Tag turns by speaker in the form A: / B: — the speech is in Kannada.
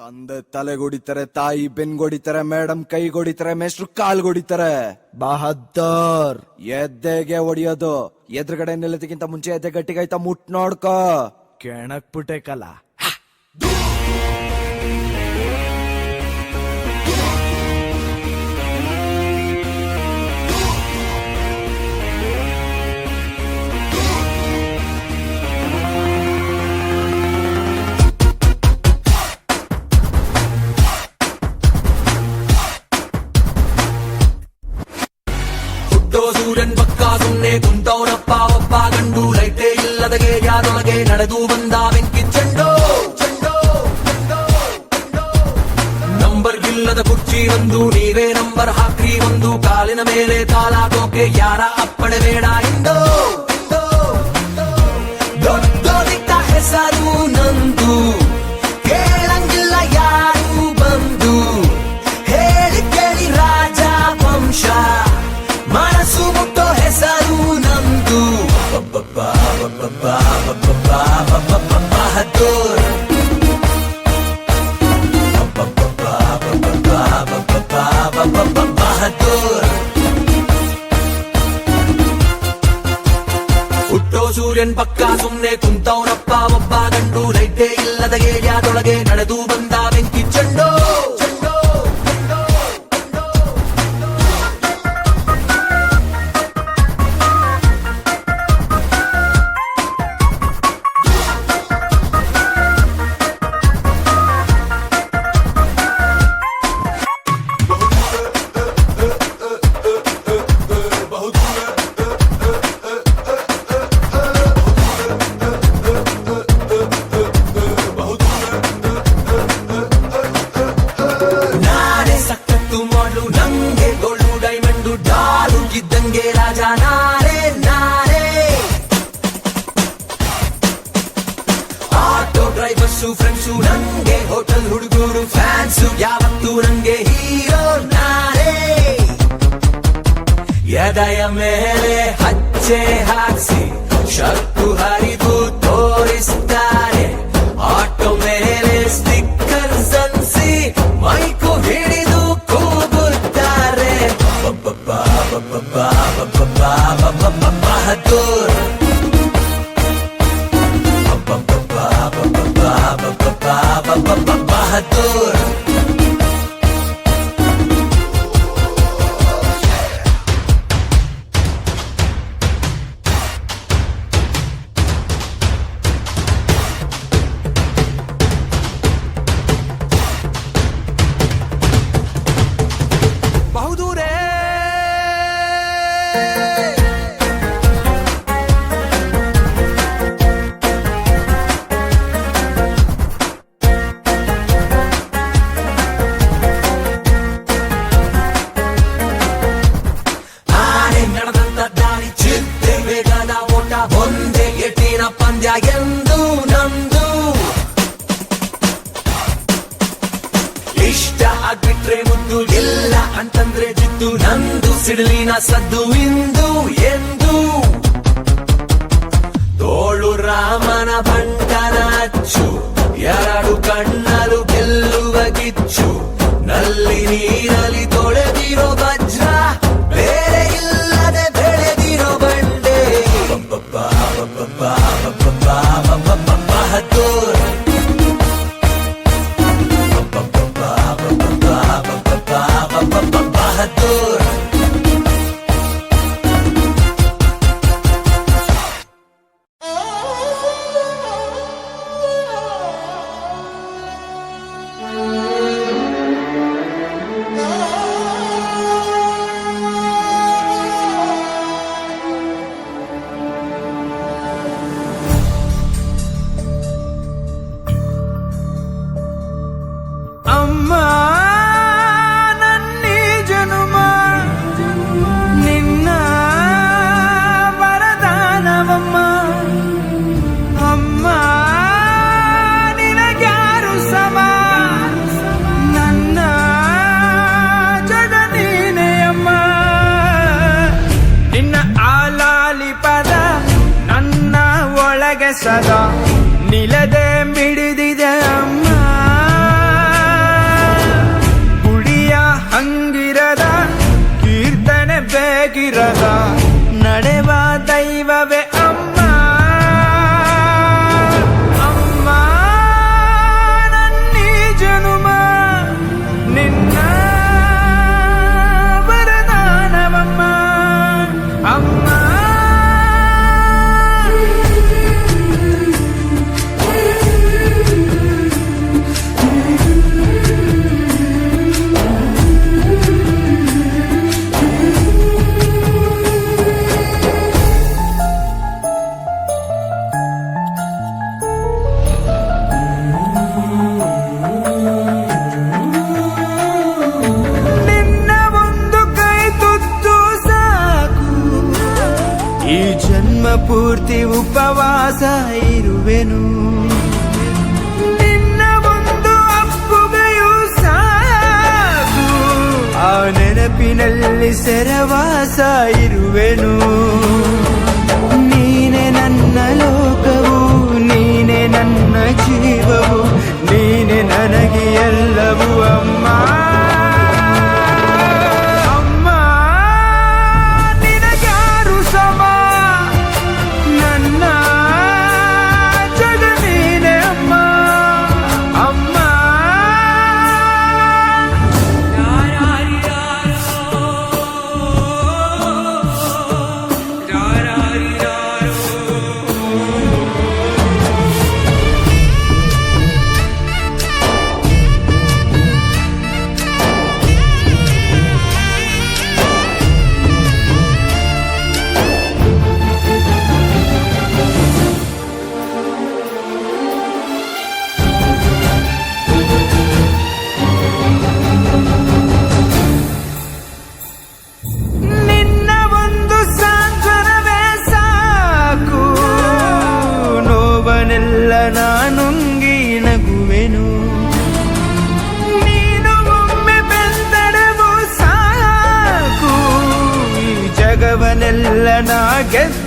A: ತಂದೆ ತಲೆಗೊಡಿತಾರೆ, ತಾಯಿ ಬೆನ್ಗೊಡಿತಾರೆ, ಮೇಡಮ್ ಕೈಗೊಡಿತಾರೆ, ಮೇಷ್ಟ್ರು ಕಾಲ್ಗೊಡಿತಾರೆ. ಬಹದ್ದೂರ್ ಎದ್ದೆಗೆ ಹೊಡಿಯೋದು. ಎದುರುಗಡೆ ನಿಲ್ಲದಕ್ಕಿಂತ ಮುಂಚೆ ಎದ್ದೆ ಗಟ್ಟಿಗಾಯ್ತಾ ಮುಟ್ ನೋಡ್ಕೋ. ಕೆಣಕ್ ಪುಟೆ ಕಲ.
B: ಸೂರ್ಯನ್ ಪಕ್ಕ ಸುಮ್ನೆ ಕುಂತವನಪ್ಪ ಒಬ್ಬ ಗಂಡು. ಲೈಟೇ ಇಲ್ಲದಗೆ ಯಾದೊಳಗೆ ನಡೆದು ಬಂದ ಬೆಂಕಿ ಚೆಂಡು. ನಂಬರ್ ಇಲ್ಲದ ಕುರ್ಚಿ ಒಂದು, ನೀವೇ ನಂಬರ್ ಹಾಕ್ರಿ ಒಂದು. ಕಾಲಿನ ಮೇಲೆ ಕಾಲಾಗೋಕೆ ಯಾರ ಅಪ್ಪಣೆ ಬೇಡ ಎಂದು. ದೊಡ್ಡೋದಿಟ್ಟ ಹೆಸರು ನಂದು, ಕೇಳಂಗಿಲ್ಲ ಯಾರು ಬಂದು. ಹೇಳಿ ಕೇಳಿ ರಾಜ ವಂಶ, ಮನಸ್ಸು ಮುಟ್ಟೋ ಹೆಸರು ನಮ್ದು. ಬಹದ್ದೂರ್ ಬಹದ್ದೂರ್. ಹುಟ್ಟೋ ಸೂರ್ಯನ್ ಪಕ್ಕ ಸುಮ್ನೆ ಕುಂತವನಪ್ಪ ಒಬ್ಬ ಗಂಡು. ಲೈಟೇ ಇಲ್ಲದ ಏರಿಯಾದೊಳಗೆ ನಡೆದು ಬಂದ ಬೆಂಕಿ ಚೆಂಡು. ನಂಗೆ ಗೋಲ್ಡು ಡೈಮಂಡು ಡಾಲು ಇದ್ದಂಗೆ ರಾಜ ನಾರೇ ನಾರೇ. ಆಟೋ ಡ್ರೈವರ್ಸು ಫ್ರೆಂಡ್ಸು ನಂಗೆ, ಹೋಟೆಲ್ ಹುಡುಗರು ಫ್ಯಾನ್ಸು ಯಾವತ್ತು ನಂಗೆ ಹೀರೋ ನಾರೇ. ಎದೆಯ ಮೇಲೆ ಹಚ್ಚೆ ಹಾಕ್ಸಿ ಶರ್ಟು ಹರಿದು ತೋರಿಸ್ತಾರೆ. ಆಟೋ ಮೇಲೆ ಸ್ಟಿಕ್ಕರ್ಸ್ ಅನ್ಸಿ ಮೈಕು ಹಿಡಿದು ಕೂಗುತ್ತಾರೆ. ಬಹದ್ದೂರ್ ಬಹದ್ದೂರ್. ಒಂದೇ ಎಟ್ಟಿನ ಪಂದ್ಯ ಎಂದು ನಮ್ದು. ಇಷ್ಟ ಆಗ್ಬಿಟ್ರೆ ಮುದ್ದು, ಇಲ್ಲ ಅಂತಂದ್ರೆ ಜಿದ್ದು. ನಂದು ಸಿಡಿಲಿನ ಸದ್ದು ಇಂದು ಎಂದು. ತೋಳು ರಾಮನ ಬಂಟನ ಅಚ್ಚು, ಎರಡು ಕಣ್ಣಲು ಗೆಲ್ಲುವ ಕಿಚ್ಚು. ನಲ್ಲಿ ನೀರಲ್ಲಿ ತೊಳೆದಿರೋ ವಜ್ರ, ಬೇರೆ ಇಲ್ಲದೆ ಬೆಳೆದಿರೋ ಬಂಡೆ. ಬಹದ್ದೂರ್ ಬಹದ್ದೂರ್.
C: ಅಮ್ಮ ನನ್ನಿ ಜನುಮ ನಿನ್ನ ವರದಾನವಮ್ಮ. ಅಮ್ಮ ನಿನಗ್ಯಾರು ಸಮ, ನನ್ನ ಜಗ ನೀನೇ ಅಮ್ಮ. ನಿನ್ನ ಆಲಾಲಿ ಪದ ನನ್ನ ಒಳಗೆ ಸದಾ ನಿಲದೆ ಮಿಡಿದಿದೆ ಅಮ್ಮ. ವಿರಹ ನಡೆವ ದೈವವೇ ಅಮ್ಮ ಅಮ್ಮ ನನ್ನೀ ಜನುಮ ನಿನ್ನ ವರದಾನವಮ್ಮ ಅಮ್ಮ ನಿನ್ನ ಒಂದು ಕೈ ತುತ್ತು ಸಾಕು ಈ ಜನ್ಮ ಪೂರ್ತಿ ಉಪವಾಸ ಇರುವೆನು ನಿನ್ನ ಒಂದು ಅಪ್ಪುಗೆಯೂ ಸಾಕು ಆ ನೆನಪಿನಲ್ಲಿ ಸೆರವಾಸ ಇರುವೆನು ನೀನೆ ನನ್ನ ಲೋಕವು ನೀನೆ ನನ್ನ ಜೀವವು ನೀನೆ ನನಗೆ ಎಲ್ಲವೂ ಅಮ್ಮ ಅಮ್ಮ ನಿನಗ್ಯಾರು ಸಮ ನನ್ನ ಜಗ ನೀನೆ ಅಮ್ಮ ಅಮ್ಮ ನಿನ್ನ ಒಂದು ಸಾಂತ್ವನವೇ ಸಾಕು ನೋವನೆಲ್ಲ ನಾನುಂಗಿ ನಗುವೆನು ನೀನು ಒಮ್ಮೆ ಬೆಂದಡೆವು ಸಾಕು ಈ ಜಗವನೆಲ್ಲ ನಾ ಗೆದ್ದು